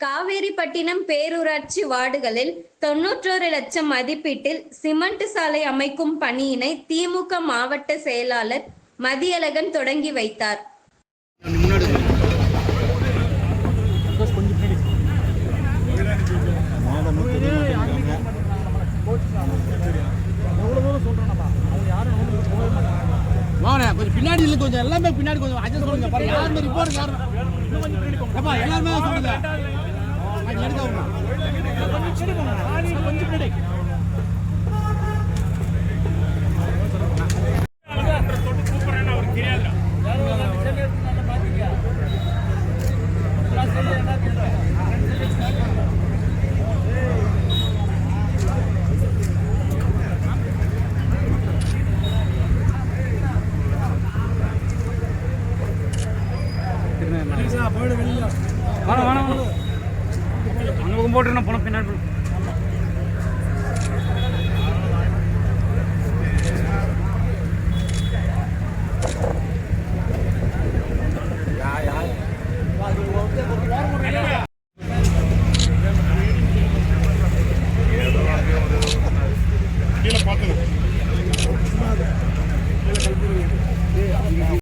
காவேரிப்பட்டினம் பேரூராட்சி வார்டுகளில் 91 லட்சம் மதிப்பீட்டில் சிமெண்ட் சாலை அமைக்கும் பணியினை திமுக மாவட்ட செயலாளர் மதியழகன் தொடங்கி வைத்தார். கொஞ்சம் பின்னாடி இல்லை, கொஞ்சம் எல்லாமே பின்னாடி கொஞ்சம் அட்ஜஸ்ட் பண்ணுங்க. பாருங்க யாருமே ரிப்போர்ட் யாரும் எல்லாருமே சொல்லுங்க. போட்டுருந்தோம் போன பின்னாடி